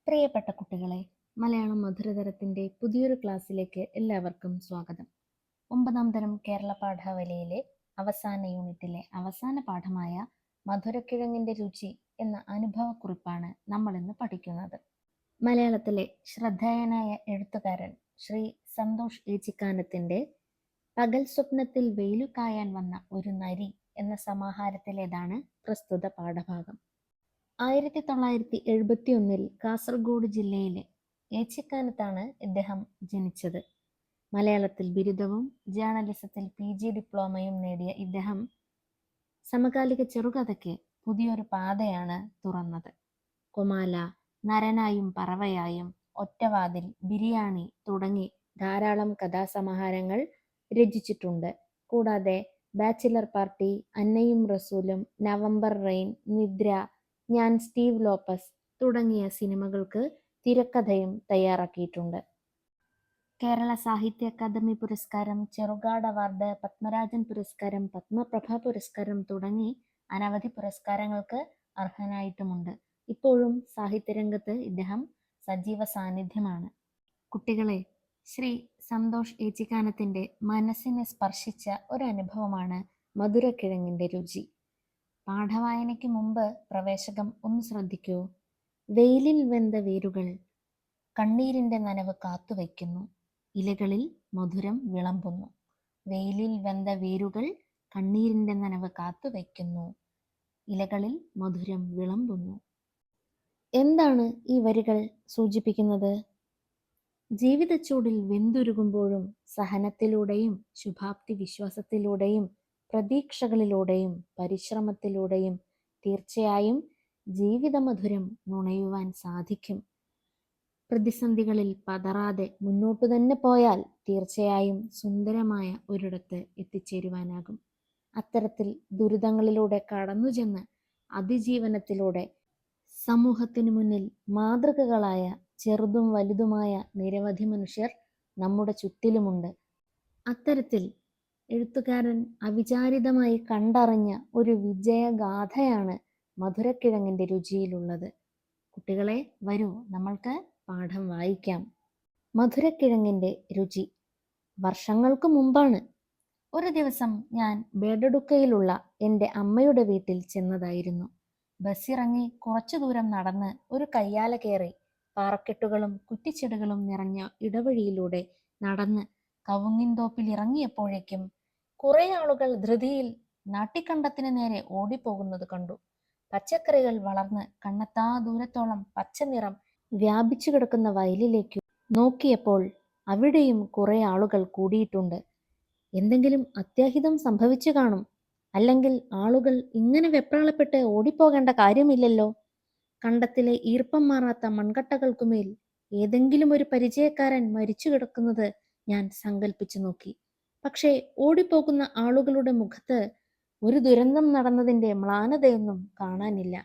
പ്രിയപ്പെട്ട കുട്ടികളെ, മലയാളം മധുരതരത്തിന്റെ പുതിയൊരു ക്ലാസ്സിലേക്ക് എല്ലാവർക്കും സ്വാഗതം. 9ാം തരം കേരള പാഠാവലിയിലെ അവസാന യൂണിറ്റിലെ അവസാന പാഠമായ മധുരക്കിഴങ്ങിന്റെ രുചി എന്ന അനുഭവക്കുറിപ്പാണ് നമ്മൾ ഇന്ന് പഠിക്കുന്നത്. മലയാളത്തിലെ ശ്രദ്ധേയനായ എഴുത്തുകാരൻ ശ്രീ സന്തോഷ് ഏച്ചിക്കാനത്തിന്റെ പകൽ സ്വപ്നത്തിൽ വെയിലു കായാൻ വന്ന ഒരു നരി എന്ന സമാഹാരത്തിലേതാണ് പ്രസ്തുത പാഠഭാഗം. 1971 കാസർഗോഡ് ജില്ലയിലെ ഏച്ചിക്കാനത്താണ് ഇദ്ദേഹം ജനിച്ചത്. മലയാളത്തിൽ ബിരുദവും ജേർണലിസത്തിൽ PG ഡിപ്ലോമയും നേടിയ ഇദ്ദേഹം സമകാലിക ചെറുകഥയ്ക്ക് പുതിയൊരു പാതയാണ് തുറന്നത്. കൊമാല, നരനായും പറവയായും, ഒറ്റവാതിൽ, ബിരിയാണി തുടങ്ങി ധാരാളം കഥാസമാഹാരങ്ങൾ രചിച്ചിട്ടുണ്ട്. കൂടാതെ ബാച്ചിലർ പാർട്ടി, അന്നയും റസൂലും, നവംബർ റെയിൻ, നിദ്ര, ഞാൻ സ്റ്റീവ് ലോപ്പസ് തുടങ്ങിയ സിനിമകൾക്ക് തിരക്കഥയും തയ്യാറാക്കിയിട്ടുണ്ട്. കേരള സാഹിത്യ അക്കാദമി പുരസ്കാരം, ചെറുകാട് അവാർഡ്, പത്മരാജൻ പുരസ്കാരം, പത്മപ്രഭ പുരസ്കാരം തുടങ്ങി അനവധി പുരസ്കാരങ്ങൾക്ക് അർഹനായിട്ടുമുണ്ട്. ഇപ്പോഴും സാഹിത്യരംഗത്ത് ഇദ്ദേഹം സജീവ സാന്നിധ്യമാണ്. കുട്ടികളെ, ശ്രീ സന്തോഷ് ഏച്ചിക്കാനത്തിന്റെ മനസ്സിനെ സ്പർശിച്ച ഒരു അനുഭവമാണ് മധുരക്കിഴങ്ങിന്റെ രുചി. പാഠവായനയ്ക്ക് മുമ്പ് പ്രവേശകം ഒന്ന് ശ്രദ്ധിക്കൂ. വെയിലിൽ വെന്ത വേരുകൾ കണ്ണീരിന്റെ നനവ് കാത്തുവയ്ക്കുന്നു, ഇലകളിൽ മധുരം വിളമ്പുന്നു. വെയിലിൽ വെന്ത വേരുകൾ കണ്ണീരിന്റെ നനവ് കാത്തുവയ്ക്കുന്നു, ഇലകളിൽ മധുരം വിളമ്പുന്നു. എന്താണ് ഈ വരികൾ സൂചിപ്പിക്കുന്നത്? ജീവിതച്ചൂടിൽ വെന്തുരുകുമ്പോഴും സഹനത്തിലൂടെയും ശുഭാപ്തി വിശ്വാസത്തിലൂടെയും പ്രതീക്ഷകളിലൂടെയും പരിശ്രമത്തിലൂടെയും തീർച്ചയായും ജീവിതമധുരം നുണയുവാൻ സാധിക്കും. പ്രതിസന്ധികളിൽ പതറാതെ മുന്നോട്ടു തന്നെ പോയാൽ തീർച്ചയായും സുന്ദരമായ ഒരിടത്ത് എത്തിച്ചേരുവാനാകും. അത്തരത്തിൽ ദുരിതങ്ങളിലൂടെ കടന്നുചെന്ന് അതിജീവനത്തിലൂടെ സമൂഹത്തിനു മുന്നിൽ മാതൃകകളായ ചെറുതും വലുതുമായ നിരവധി മനുഷ്യർ നമ്മുടെ ചുറ്റിലുമുണ്ട്. അത്തരത്തിൽ എഴുത്തുകാരൻ അവിചാരിതമായി കണ്ടറിഞ്ഞ ഒരു വിജയഗാഥയാണ് മധുരക്കിഴങ്ങിന്റെ രുചിയിലുള്ളത്. കുട്ടികളെ, വരൂ നമ്മൾക്ക് പാഠം വായിക്കാം. മധുരക്കിഴങ്ങിന്റെ രുചി. വർഷങ്ങൾക്ക് മുമ്പാണ്. ഒരു ദിവസം ഞാൻ ബേഡടുക്കയിലുള്ള എൻ്റെ അമ്മയുടെ വീട്ടിൽ ചെന്നതായിരുന്നു. ബസ്സിറങ്ങി കുറച്ചു ദൂരം നടന്ന് ഒരു കയ്യാല കയറി പാറക്കെട്ടുകളും കുറ്റിച്ചെടികളും നിറഞ്ഞ ഇടവഴിയിലൂടെ നടന്ന് കവുങ്ങിൻതോപ്പിൽ ഇറങ്ങിയപ്പോഴേക്കും കുറെ ആളുകൾ ധൃതിയിൽ നാട്ടിക്കണ്ടത്തിന് നേരെ ഓടിപ്പോകുന്നത് കണ്ടു. പച്ചക്കറികൾ വളർന്ന് കണ്ണെത്താ ദൂരത്തോളം പച്ച നിറം വ്യാപിച്ചു കിടക്കുന്ന വയലിലേക്ക് നോക്കിയപ്പോൾ അവിടെയും കുറെ ആളുകൾ കൂടിയിട്ടുണ്ട്. എന്തെങ്കിലും അത്യാഹിതം സംഭവിച്ചു കാണും, അല്ലെങ്കിൽ ആളുകൾ ഇങ്ങനെ വെപ്രാളപ്പെട്ട് ഓടിപ്പോകേണ്ട കാര്യമില്ലല്ലോ. കണ്ടത്തിലെ ഈർപ്പം മാറാത്ത മൺകട്ടകൾക്കുമേൽ ഏതെങ്കിലും ഒരു പരിചയക്കാരൻ മരിച്ചു കിടക്കുന്നത് ഞാൻ സങ്കല്പിച്ചു നോക്കി. പക്ഷേ ഓടിപ്പോകുന്ന ആളുകളുടെ മുഖത്ത് ഒരു ദുരന്തം നടന്നതിന്റെ മ്ലാനതയൊന്നും കാണാനില്ല.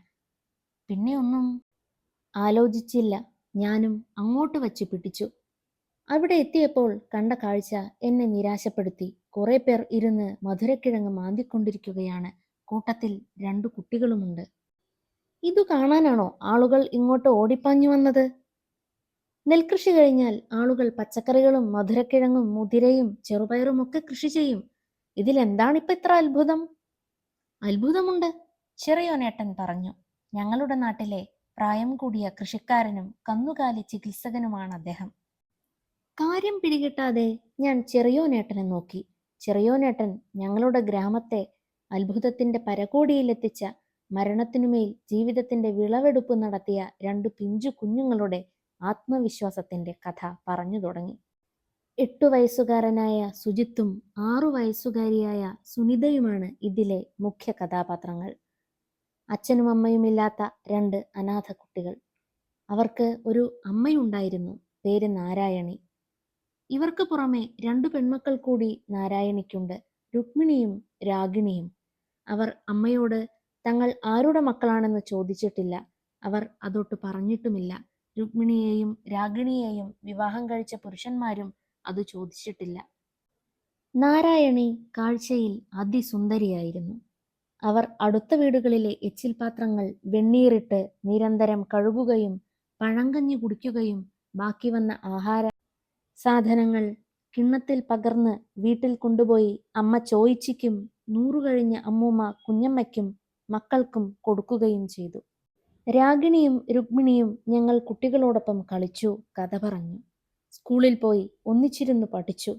പിന്നെ ഒന്നും ആലോചിച്ചില്ല. ഞാനും അങ്ങോട്ട് വച്ചു പിടിച്ചു. അവിടെ എത്തിയപ്പോൾ കണ്ട കാഴ്ച എന്നെ നിരാശപ്പെടുത്തി. കുറെ പേർ ഇരുന്ന് മധുരക്കിഴങ്ങ് മാന്തിക്കൊണ്ടിരിക്കുകയാണ്. കൂട്ടത്തിൽ 2 കുട്ടികളുമുണ്ട്. ഇതു കാണാനാണോ ആളുകൾ ഇങ്ങോട്ട് ഓടിപ്പാഞ്ഞു വന്നത്? നെൽകൃഷി കഴിഞ്ഞാൽ ആളുകൾ പച്ചക്കറികളും മധുരക്കിഴങ്ങും മുതിരയും ചെറുപയറും ഒക്കെ കൃഷി ചെയ്യും. ഇതിലെന്താണിപ്പോ ഇത്ര അത്ഭുതം? അത്ഭുതമുണ്ട്, ചെറിയോനേട്ടൻ പറഞ്ഞു. ഞങ്ങളുടെ നാട്ടിലെ പ്രായം കൂടിയ കൃഷിക്കാരനും കന്നുകാലി ചികിത്സകനുമാണ് അദ്ദേഹം. കാര്യം പിടികിട്ടാതെ ഞാൻ ചെറിയോനേട്ടനെ നോക്കി. ചെറിയോനേട്ടൻ ഞങ്ങളുടെ ഗ്രാമത്തെ അത്ഭുതത്തിന്റെ പരകോടിയിലെത്തിച്ച, മരണത്തിനുമേൽ ജീവിതത്തിന്റെ വിളവെടുപ്പ് നടത്തിയ 2 പിഞ്ചു കുഞ്ഞുങ്ങളുടെ ആത്മവിശ്വാസത്തിന്റെ കഥ പറഞ്ഞു തുടങ്ങി. 8 വയസ്സുകാരനായ സുജിത്തും 6 വയസ്സുകാരിയായ സുനിതയുമാണ് ഇതിലെ മുഖ്യ കഥാപാത്രങ്ങൾ. അച്ഛനും അമ്മയുമില്ലാത്ത 2 അനാഥ കുട്ടികൾ. അവർക്ക് ഒരു അമ്മയുണ്ടായിരുന്നു, പേര് നാരായണി. ഇവർക്ക് പുറമെ 2 പെൺമക്കൾ കൂടി നാരായണിക്കുണ്ട്, രുക്മിണിയും രാഗിണിയും. അവർ അമ്മയോട് തങ്ങൾ ആരുടെ മക്കളാണെന്ന് ചോദിച്ചിട്ടില്ല. അവർ അതൊട്ട് പറഞ്ഞിട്ടുമില്ല. രുക്മിണിയെയും രാഗിണിയെയും വിവാഹം കഴിച്ച പുരുഷന്മാരും അത് ചോദിച്ചിട്ടില്ല. നാരായണി കാഴ്ചയിൽ അതിസുന്ദരിയായിരുന്നു. അവർ അടുത്ത വീടുകളിലെ എച്ചിൽ പാത്രങ്ങൾ വെണ്ണീറിട്ട് നിരന്തരം കഴുകുകയും പഴങ്കഞ്ഞി കുടിക്കുകയും ബാക്കി വന്ന ആഹാര സാധനങ്ങൾ കിണ്ണത്തിൽ പകർന്ന് വീട്ടിൽ കൊണ്ടുപോയി അമ്മ ചോയിച്ചിക്കും 100 കഴിഞ്ഞ അമ്മൂമ്മ കുഞ്ഞമ്മയ്ക്കും മക്കൾക്കും കൊടുക്കുകയും ചെയ്തു. രാഗിണിയും രുക്മിണിയും ഞങ്ങൾ കുട്ടികളോടൊപ്പം കളിച്ചു, കഥ പറഞ്ഞു. സ്കൂളിൽ പോയി ഒന്നിച്ചിരുന്ന് പഠിച്ചു.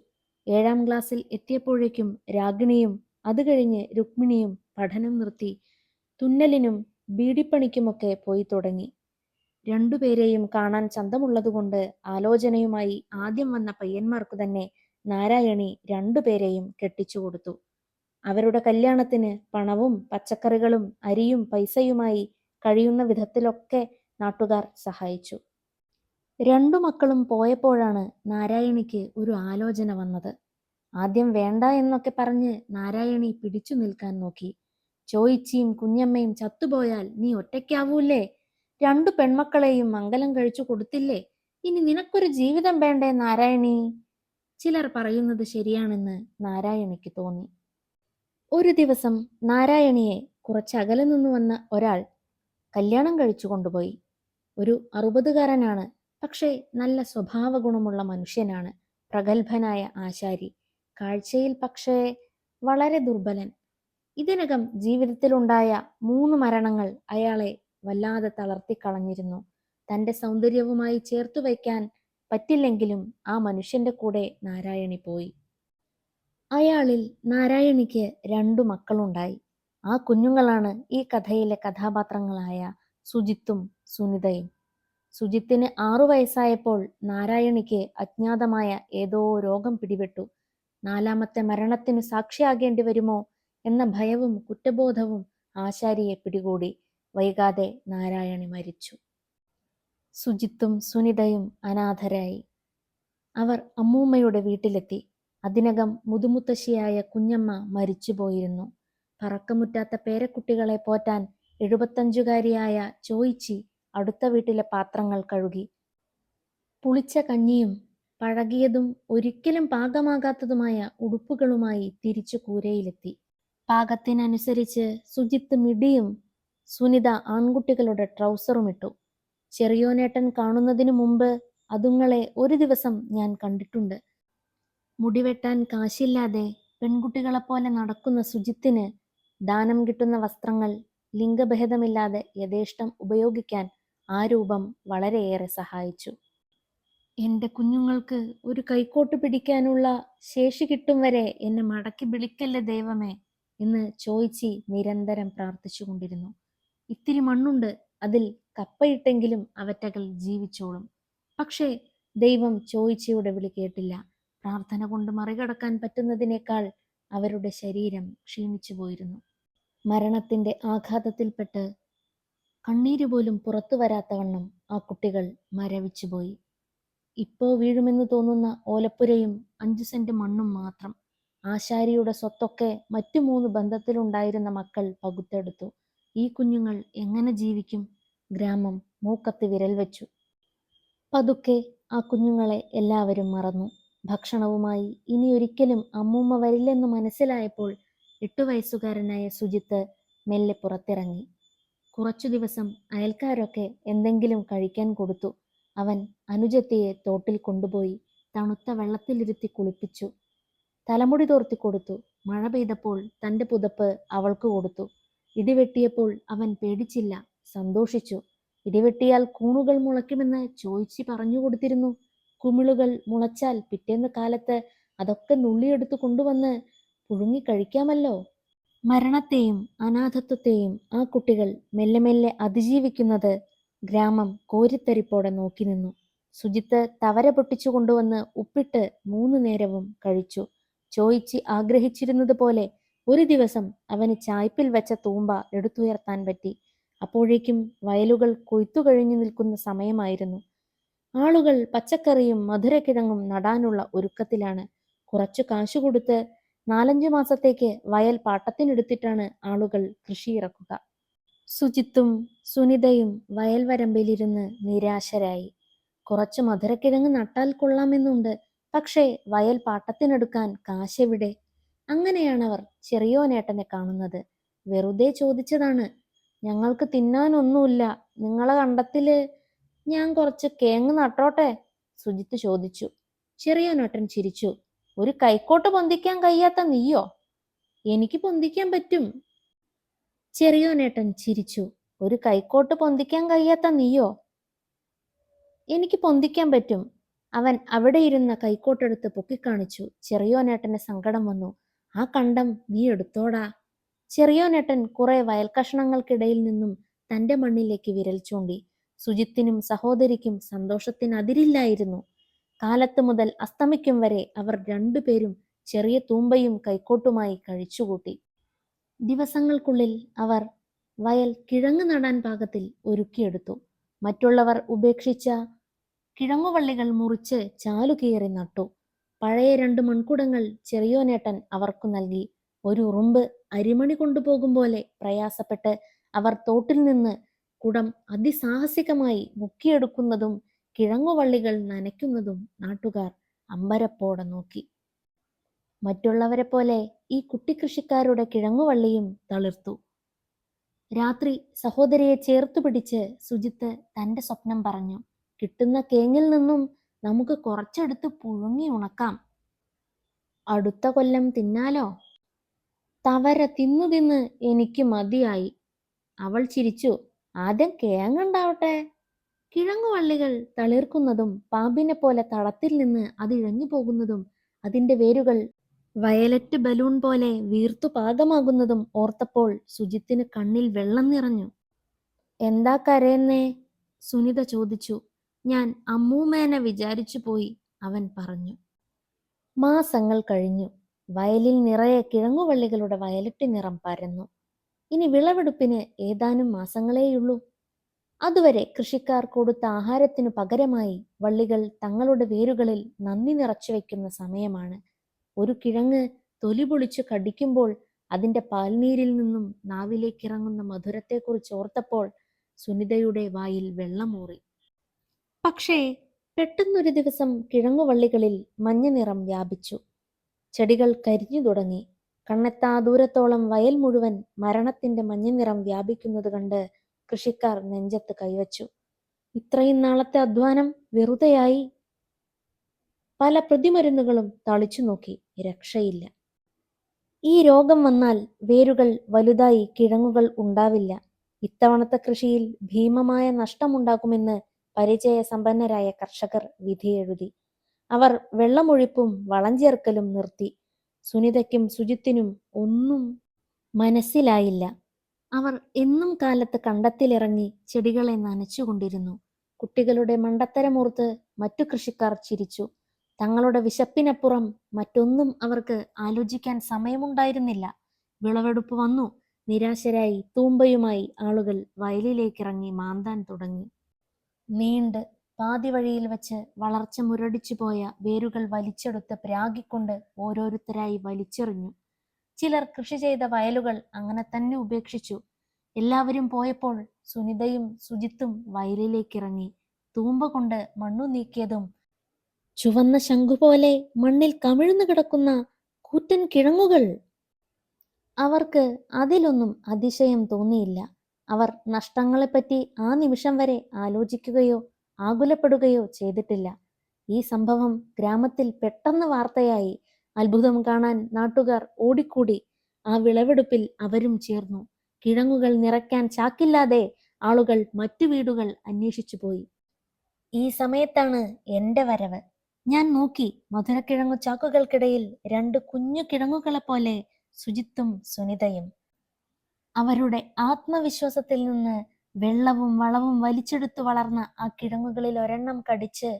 7ാം ക്ലാസ്സിൽ എത്തിയപ്പോഴേക്കും രാഗിണിയും അത് കഴിഞ്ഞ് രുക്മിണിയും പഠനം നിർത്തി തുന്നലിനും ബീഡിപ്പണിക്കുമൊക്കെ പോയി തുടങ്ങി. രണ്ടുപേരെയും കാണാൻ ചന്തമുള്ളതുകൊണ്ട് ആലോചനയുമായി ആദ്യം വന്ന പയ്യന്മാർക്കു തന്നെ നാരായണി രണ്ടുപേരെയും കെട്ടിച്ചു കൊടുത്തു. അവരുടെ കല്യാണത്തിന് പണവും പച്ചക്കറികളും അരിയും പൈസയുമായി കഴിയുന്ന വിധത്തിലൊക്കെ നാട്ടുകാർ സഹായിച്ചു. രണ്ടു മക്കളും പോയപ്പോഴാണ് നാരായണിക്ക് ഒരു ആലോചന വന്നത്. ആദ്യം വേണ്ട എന്നൊക്കെ പറഞ്ഞ് നാരായണി പിടിച്ചു നിൽക്കാൻ നോക്കി. ചോയിച്ചിയും കുഞ്ഞമ്മയും ചത്തുപോയാൽ നീ ഒറ്റയ്ക്കാവൂലേ? 2 പെൺമക്കളെയും മംഗലം കഴിച്ചു കൊടുത്തില്ലേ? ഇനി നിനക്കൊരു ജീവിതം വേണ്ടേ നാരായണി? ചിലർ പറയുന്നത് ശരിയാണെന്ന് നാരായണിക്ക് തോന്നി. ഒരു ദിവസം നാരായണിയെ കുറച്ചകലെ നിന്ന് വന്ന ഒരാൾ കല്യാണം കഴിച്ചു കൊണ്ടുപോയി. ഒരു 60കാരനാണ്. പക്ഷേ നല്ല സ്വഭാവ ഗുണമുള്ള മനുഷ്യനാണ്. പ്രഗത്ഭനായ ആശാരി. കാഴ്ചയിൽ പക്ഷേ വളരെ ദുർബലൻ. ഇതിനകം ജീവിതത്തിലുണ്ടായ 3 മരണങ്ങൾ അയാളെ വല്ലാതെ തളർത്തിക്കളഞ്ഞിരുന്നു. തന്റെ സൗന്ദര്യവുമായി ചേർത്തു വയ്ക്കാൻ പറ്റില്ലെങ്കിലും ആ മനുഷ്യന്റെ കൂടെ നാരായണി പോയി. അയാളിൽ നാരായണിക്ക് 2 മക്കളുണ്ടായി. ആ കുഞ്ഞുങ്ങളാണ് ഈ കഥയിലെ കഥാപാത്രങ്ങളായ സുജിത്തും സുനിതയും. സുജിത്തിന് 6 വയസ്സായപ്പോൾ നാരായണിക്ക് അജ്ഞാതമായ ഏതോ രോഗം പിടിപെട്ടു. 4ാമത്തെ മരണത്തിനു സാക്ഷിയാകേണ്ടി വരുമോ എന്ന ഭയവും കുറ്റബോധവും ആശാരിയെ പിടികൂടി. വൈകാതെ നാരായണി മരിച്ചു. സുജിത്തും സുനിതയും അനാഥരായി. അവർ അമ്മൂമ്മയുടെ വീട്ടിലെത്തി. അതിനകം മുതുമുത്തശ്ശിയായ കുഞ്ഞമ്മ മരിച്ചുപോയിരുന്നു. പറക്കമുറ്റാത്ത പേരക്കുട്ടികളെ പോറ്റാൻ 75കാരിയായ ചോയിച്ചി അടുത്ത വീട്ടിലെ പാത്രങ്ങൾ കഴുകി. പുളിച്ച കഞ്ഞിയും പഴകിയതും ഒരിക്കലും പാകമാകാത്തതുമായ ഉടുപ്പുകളുമായി തിരിച്ചു കൂരയിലെത്തി. പാകത്തിനനുസരിച്ച് സുജിത്ത് മിഡിയും സുനിത ആൺകുട്ടികളുടെ ട്രൗസറുമിട്ടു. ചെറിയോനേട്ടൻ കാണുന്നതിനു മുമ്പ് അതുങ്ങളെ ഒരു ദിവസം ഞാൻ കണ്ടിട്ടുണ്ട്. മുടിവെട്ടാൻ കാശില്ലാതെ പെൺകുട്ടികളെപ്പോലെ നടക്കുന്ന സുജിത്തിന് ദാനം കിട്ടുന്ന വസ്ത്രങ്ങൾ ലിംഗഭേദമില്ലാതെ യഥേഷ്ടം ഉപയോഗിക്കാൻ ആ രൂപം വളരെയേറെ സഹായിച്ചു. എന്റെ കുഞ്ഞുങ്ങൾക്ക് ഒരു കൈക്കോട്ട് പിടിക്കാനുള്ള ശേഷി കിട്ടും വരെ എന്നെ മടക്കി വിളിക്കല്ലേ ദൈവമേ എന്ന് ചോയിച്ചി നിരന്തരം പ്രാർത്ഥിച്ചുകൊണ്ടിരുന്നു. ഇത്തിരി മണ്ണുണ്ട്, അതിൽ കപ്പയിട്ടെങ്കിലും അവറ്റകൾ ജീവിച്ചോളും. പക്ഷേ ദൈവം ചോയിച്ചിയുടെ വിളി കേട്ടില്ല. പ്രാർത്ഥന കൊണ്ട് മറികടക്കാൻ പറ്റുന്നതിനേക്കാൾ അവരുടെ ശരീരം ക്ഷീണിച്ചു പോയിരുന്നു. മരണത്തിന്റെ ആഘാതത്തിൽപ്പെട്ട് കണ്ണീരുപോലും പുറത്തു വരാത്തവണ്ണം ആ കുട്ടികൾ മരവിച്ചുപോയി. ഇപ്പോ വീഴുമെന്ന് തോന്നുന്ന ഓലപ്പുരയും 5 സെന്റ് മണ്ണും മാത്രം. ആശാരിയുടെ സ്വത്തൊക്കെ മറ്റു 3 ബന്ധത്തിലുണ്ടായിരുന്ന മക്കൾ പകുത്തെടുത്തു. ഈ കുഞ്ഞുങ്ങൾ എങ്ങനെ ജീവിക്കും? ഗ്രാമം മൂക്കത്ത് വിരൽ വെച്ചു. പതുക്കെ ആ കുഞ്ഞുങ്ങളെ എല്ലാവരും മറന്നു. ഭക്ഷണവുമായി ഇനിയൊരിക്കലും അമ്മൂമ്മ വരില്ലെന്ന് മനസ്സിലായപ്പോൾ 8 വയസ്സുകാരനായ സുജിത്ത് മെല്ലെ പുറത്തിറങ്ങി. കുറച്ചു ദിവസം അയൽക്കാരൊക്കെ എന്തെങ്കിലും കഴിക്കാൻ കൊടുത്തു. അവൻ അനുജത്തിയെ തോട്ടിൽ കൊണ്ടുപോയി തണുത്ത വെള്ളത്തിലിരുത്തി കുളിപ്പിച്ചു. തലമുടി തോർത്തി കൊടുത്തു. മഴ പെയ്തപ്പോൾ തന്റെ പുതപ്പ് അവൾക്ക് കൊടുത്തു. ഇടിവെട്ടിയപ്പോൾ അവൻ പേടിച്ചില്ല, സന്തോഷിച്ചു. ഇടിവെട്ടിയാൽ കൂണുകൾ മുളയ്ക്കുമെന്ന് ചോയിച്ചി പറഞ്ഞു കൊടുത്തിരുന്നു. കുമിളുകൾ മുളച്ചാൽ പിറ്റേന്ന് കാലത്ത് അതൊക്കെ നുള്ളിയെടുത്തു കൊണ്ടുവന്ന് പുഴുങ്ങി കഴിക്കാമല്ലോ. മരണത്തെയും അനാഥത്വത്തെയും ആ കുട്ടികൾ മെല്ലെ മെല്ലെ അതിജീവിക്കുന്നത് ഗ്രാമം കോരിത്തരിപ്പോടെ നോക്കി നിന്നു. സുജിത്ത് തവര പൊട്ടിച്ചു കൊണ്ടുവന്ന് ഉപ്പിട്ട് 3 നേരവും കഴിച്ചു. ചോയിച്ചി ആഗ്രഹിച്ചിരുന്നത് പോലെ ഒരു ദിവസം അവന് ചായ്പിൽ വെച്ച തൂമ്പ എടുത്തുയർത്താൻ പറ്റി. അപ്പോഴേക്കും വയലുകൾ കൊയ്ത്തു കഴിഞ്ഞു നിൽക്കുന്ന സമയമായിരുന്നു. ആളുകൾ പച്ചക്കറിയും മധുരക്കിഴങ്ങും നടാനുള്ള ഒരുക്കത്തിലാണ്. കുറച്ചു കാശു കൊടുത്ത് 4-5 മാസത്തേക്ക് വയൽ പാട്ടത്തിനെടുത്തിട്ടാണ് ആളുകൾ കൃഷി ഇറക്കുക. സുജിത്തും സുനിതയും വയൽ വരമ്പിലിരുന്ന് നിരാശരായി. കുറച്ച് മധുരക്കിഴങ്ങ് നട്ടാൽ കൊള്ളാമെന്നുണ്ട്. പക്ഷേ വയൽ പാട്ടത്തിനെടുക്കാൻ കാശെവിടെ? അങ്ങനെയാണവർ ചെറിയോനേട്ടനെ കാണുന്നത്. വെറുതെ ചോദിച്ചതാണ്. ഞങ്ങൾക്ക് തിന്നാനൊന്നുമില്ല, നിങ്ങളെ കണ്ടത്തില് ഞാൻ കുറച്ച് കേങ്ങ് നട്ടോട്ടെ? സുജിത്ത് ചോദിച്ചു. ചെറിയോനേട്ടൻ ചിരിച്ചു. ഒരു കൈക്കോട്ട് പൊന്തിക്കാൻ കഴിയാത്ത നീയോ? എനിക്ക് പൊന്തിക്കാൻ പറ്റും. ചെറിയോനേട്ടൻ ചിരിച്ചു. ഒരു കൈക്കോട്ട് പൊന്തിക്കാൻ കഴിയാത്ത നീയോ? എനിക്ക് പൊന്തിക്കാൻ പറ്റും. അവൻ അവിടെ ഇരുന്ന കൈക്കോട്ടെടുത്ത് പൊക്കിക്കാണിച്ചു. ചെറിയോനേട്ടന് സങ്കടം വന്നു. ആ കണ്ടം നീ എടുത്തോടാ. ചെറിയോനേട്ടൻ കുറെ വയൽക്കഷണങ്ങൾക്കിടയിൽ നിന്നും തന്റെ മണ്ണിലേക്ക് വിരൽ ചൂണ്ടി. സുജിത്തിനും സഹോദരിക്കും സന്തോഷത്തിന് അതിരില്ലായിരുന്നു. കാലത്ത് മുതൽ അസ്തമിക്കും വരെ അവർ രണ്ടുപേരും ചെറിയ തൂമ്പയും കൈക്കോട്ടുമായി കഴിച്ചുകൂട്ടി. ദിവസങ്ങൾക്കുള്ളിൽ അവർ വയൽ കിഴങ്ങ് നടാൻ പാകത്തിൽ ഒരുക്കിയെടുത്തു. മറ്റുള്ളവർ ഉപേക്ഷിച്ച കിഴങ്ങുവള്ളികൾ മുറിച്ച് ചാലുകീറി നട്ടു. പഴയ 2 മൺകുടങ്ങൾ ചെറിയോനേട്ടൻ അവർക്കു നൽകി. ഒരു ഉറുമ്പ് അരിമണി കൊണ്ടുപോകും പോലെ പ്രയാസപ്പെട്ട് അവർ തോട്ടിൽ നിന്ന് കുടം അതിസാഹസികമായി മുക്കിയെടുക്കുന്നതും കിഴങ്ങുവള്ളികൾ നനയ്ക്കുന്നതും നാട്ടുകാർ അമ്പരപ്പോടെ നോക്കി. മറ്റുള്ളവരെ പോലെ ഈ കുട്ടിക്കൃഷിക്കാരുടെ കിഴങ്ങുവള്ളിയും തളിർത്തു. രാത്രി സഹോദരിയെ ചേർത്തു പിടിച്ച് സുജിത്ത് തന്റെ സ്വപ്നം പറഞ്ഞു. കിട്ടുന്ന കേങ്ങിൽ നിന്നും നമുക്ക് കുറച്ചെടുത്ത് പുഴുങ്ങി ഉണക്കാം. അടുത്ത കൊല്ലം തിന്നാലോ? തവര തിന്നു തിന്ന് എനിക്ക് മതിയായി. അവൾ ചിരിച്ചു. ആദ്യം കേങ്ങുണ്ടാവട്ടെ. കിഴങ്ങുവള്ളികൾ തളിർക്കുന്നതും പാമ്പിനെ പോലെ തടത്തിൽ നിന്ന് അതിഴഞ്ഞു പോകുന്നതും അതിന്റെ വേരുകൾ വയലറ്റ് ബലൂൺ പോലെ വീർത്തു പാകമാകുന്നതും ഓർത്തപ്പോൾ സുജിത്തിന് കണ്ണിൽ വെള്ളം നിറഞ്ഞു. എന്താ കരയുന്നേ? സുനിത ചോദിച്ചു. ഞാൻ അമ്മൂമ്മേനെ വിചാരിച്ചു പോയി, അവൻ പറഞ്ഞു. മാസങ്ങൾ കഴിഞ്ഞു. വയലിൽ നിറയെ കിഴങ്ങുവള്ളികളുടെ വയലറ്റ് നിറം പരന്നു. ഇനി വിളവെടുപ്പിന് ഏതാനും മാസങ്ങളേയുള്ളൂ. അതുവരെ കൃഷിക്കാർ കൊടുത്ത ആഹാരത്തിനു പകരമായി വള്ളികൾ തങ്ങളുടെ വേരുകളിൽ നന്ദി നിറച്ചു വയ്ക്കുന്ന സമയമാണ്. ഒരു കിഴങ്ങ് തൊലി പൊളിച്ചു കടിക്കുമ്പോൾ അതിന്റെ പാൽനീരിൽ നിന്നും നാവിലേക്കിറങ്ങുന്ന മധുരത്തെക്കുറിച്ച് ഓർത്തപ്പോൾ സുനിതയുടെ വായിൽ വെള്ളമൂറി. പക്ഷേ പെട്ടെന്നൊരു ദിവസം കിഴങ്ങുവള്ളികളിൽ മഞ്ഞ നിറം വ്യാപിച്ചു. ചെടികൾ കരിഞ്ഞു തുടങ്ങി. കണ്ണെത്താ ദൂരത്തോളം വയൽ മുഴുവൻ മരണത്തിന്റെ മഞ്ഞ നിറം വ്യാപിക്കുന്നത് കണ്ട് കൃഷിക്കാർ നെഞ്ചത്ത് കൈവച്ചു. ഇത്രയും നാളത്തെ അധ്വാനം വെറുതെയായി. പല പ്രതിമരുന്നുകളും തളിച്ചു നോക്കി. രക്ഷയില്ല. ഈ രോഗം വന്നാൽ വേരുകൾ വലുതായി കിഴങ്ങുകൾ ഉണ്ടാവില്ല. ഇത്തവണത്തെ കൃഷിയിൽ ഭീമമായ നഷ്ടമുണ്ടാകുമെന്ന് പരിചയസമ്പന്നരായ കർഷകർ വിധിയെഴുതി. അവർ വെള്ളമൊഴിപ്പും വളം ചേർക്കലും നിർത്തി. സുനിതയ്ക്കും സുജിത്തിനും ഒന്നും മനസ്സിലായില്ല. അവർ എന്നും കാലത്ത് കണ്ടത്തിലിറങ്ങി ചെടികളെ നനച്ചുകൊണ്ടിരുന്നു. കുട്ടികളുടെ മണ്ടത്തരമോർത്ത് മറ്റു കൃഷിക്കാർ ചിരിച്ചു. തങ്ങളുടെ വിശപ്പിനപ്പുറം മറ്റൊന്നും അവർക്ക് ആലോചിക്കാൻ സമയമുണ്ടായിരുന്നില്ല. വിളവെടുപ്പ് വന്നു. നിരാശരായി തൂമ്പയുമായി ആളുകൾ വയലിലേക്കിറങ്ങി മാന്താൻ തുടങ്ങി. നീണ്ട് പാതി വഴിയിൽ വച്ച് വളർച്ച മുരടിച്ചു പോയ വേരുകൾ വലിച്ചെടുത്ത് പ്രാഗിക്കൊണ്ട് ഓരോരുത്തരായി വലിച്ചെറിഞ്ഞു. ചിലർ കൃഷി ചെയ്ത വയലുകൾ അങ്ങനെ തന്നെ ഉപേക്ഷിച്ചു. എല്ലാവരും പോയപ്പോൾ സുനിതയും സുജിത്തും വയലിലേക്കിറങ്ങി. തൂമ്പ കൊണ്ട് മണ്ണു നീക്കിയതും ചുവന്ന ശംഖുപോലെ മണ്ണിൽ കമിഴ്ന്നു കിടക്കുന്ന കൂറ്റൻ കിഴങ്ങുകൾ. അവർക്ക് അതിലൊന്നും അതിശയം തോന്നിയില്ല. അവർ നഷ്ടങ്ങളെപ്പറ്റി ആ നിമിഷം വരെ ആലോചിക്കുകയോ ആകുലപ്പെടുകയോ ചെയ്തിട്ടില്ല. ഈ സംഭവം ഗ്രാമത്തിൽ പെട്ടെന്ന് വാർത്തയായി. അത്ഭുതം കാണാൻ നാട്ടുകാർ ഓടിക്കൂടി. ആ വിളവെടുപ്പിൽ അവരും ചേർന്നു. കിഴങ്ങുകൾ നിറയ്ക്കാൻ ചാക്കില്ലാതെ ആളുകൾ മറ്റു വീടുകൾ അന്വേഷിച്ചു പോയി. ഈ സമയത്താണ് എന്റെ വരവ്. ഞാൻ നോക്കി. മധുരക്കിഴങ്ങു ചാക്കുകൾക്കിടയിൽ 2 കുഞ്ഞു കിഴങ്ങുകളെ പോലെ സുജിത്തും സുനിതയും. അവരുടെ ആത്മവിശ്വാസത്തിൽ നിന്ന് വെള്ളവും വളവും വലിച്ചെടുത്തു വളർന്ന ആ കിഴങ്ങുകളിൽ ഒരെണ്ണം കടിച്ച്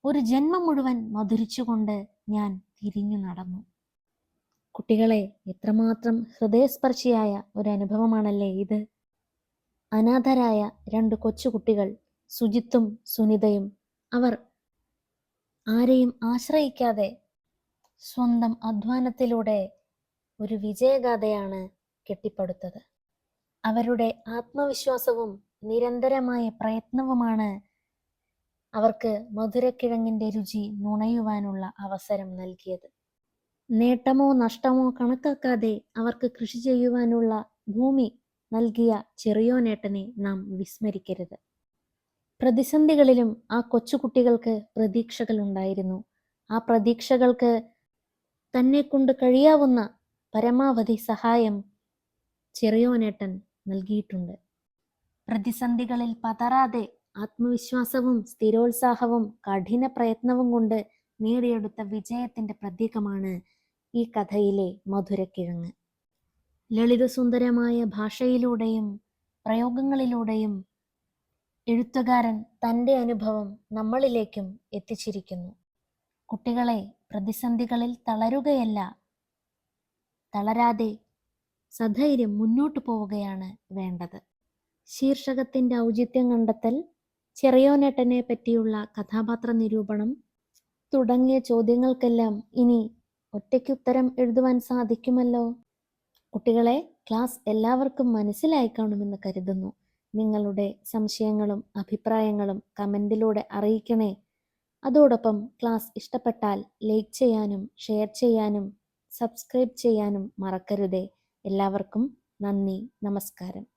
ഒരു ജന്മം മുഴുവൻ മധുരിച്ചുകൊണ്ട് ഞാൻ തിരിഞ്ഞു നടന്നു. കുട്ടികളെ, എത്രമാത്രം ഹൃദയസ്പർശിയായ ഒരു അനുഭവമാണല്ലേ ഇത്. അനാഥരായ 2 കൊച്ചുകുട്ടികൾ, സുജിത്തും സുനിതയും. അവർ ആരെയും ആശ്രയിക്കാതെ സ്വന്തം അധ്വാനത്തിലൂടെ ഒരു വിജയഗാഥയാണ് കെട്ടിപ്പടുത്തത്. അവരുടെ ആത്മവിശ്വാസവും നിരന്തരമായ പ്രയത്നവുമാണ് അവർക്ക് മധുരക്കിഴങ്ങിന്റെ രുചി നുണയുവാനുള്ള അവസരം നൽകിയത്. നേട്ടമോ നഷ്ടമോ കണക്കാക്കാതെ അവർക്ക് കൃഷി ചെയ്യുവാനുള്ള ഭൂമി നൽകിയ ചെറിയോനേട്ടനെ നാം വിസ്മരിക്കരുത്. പ്രതിസന്ധികളിലും ആ കൊച്ചുകുട്ടികൾക്ക് പ്രതീക്ഷകളുണ്ടായിരുന്നു. ആ പ്രതീക്ഷകൾക്ക് തന്നെക്കൊണ്ട് കഴിയാവുന്ന പരമാവധി സഹായം ചെറിയോനേട്ടൻ നൽകിയിട്ടുണ്ട്. പ്രതിസന്ധികളിൽ പതറാതെ ആത്മവിശ്വാസവും സ്ഥിരോത്സാഹവും കഠിന പ്രയത്നവും കൊണ്ട് നേടിയെടുത്ത വിജയത്തിന്റെ പ്രതീകമാണ് ഈ കഥയിലെ മധുരക്കിഴങ്ങ്. ലളിതസുന്ദരമായ ഭാഷയിലൂടെയും പ്രയോഗങ്ങളിലൂടെയും എഴുത്തുകാരൻ തൻ്റെ അനുഭവം നമ്മളിലേക്കും എത്തിച്ചിരിക്കുന്നു. കുട്ടികളെ, പ്രതിസന്ധികളിൽ തളരുകയല്ല, തളരാതെ സധൈര്യം മുന്നോട്ടു പോവുകയാണ് വേണ്ടത്. ശീർഷകത്തിന്റെ ഔചിത്യം കണ്ടെത്തൽ, ചെറിയോനേട്ടനെ പറ്റിയുള്ള കഥാപാത്ര നിരൂപണം തുടങ്ങിയ ചോദ്യങ്ങൾക്കെല്ലാം ഇനി ഒറ്റയ്ക്കുത്തരം എഴുതുവാൻ സാധിക്കുമല്ലോ. കുട്ടികളെ, ക്ലാസ് എല്ലാവർക്കും മനസ്സിലായി കാണുമെന്ന് കരുതുന്നു. നിങ്ങളുടെ സംശയങ്ങളും അഭിപ്രായങ്ങളും കമന്റിലൂടെ അറിയിക്കണേ. അതോടൊപ്പം ക്ലാസ് ഇഷ്ടപ്പെട്ടാൽ ലൈക്ക് ചെയ്യാനും ഷെയർ ചെയ്യാനും സബ്സ്ക്രൈബ് ചെയ്യാനും മറക്കരുതേ. എല്ലാവർക്കും നന്ദി, നമസ്കാരം.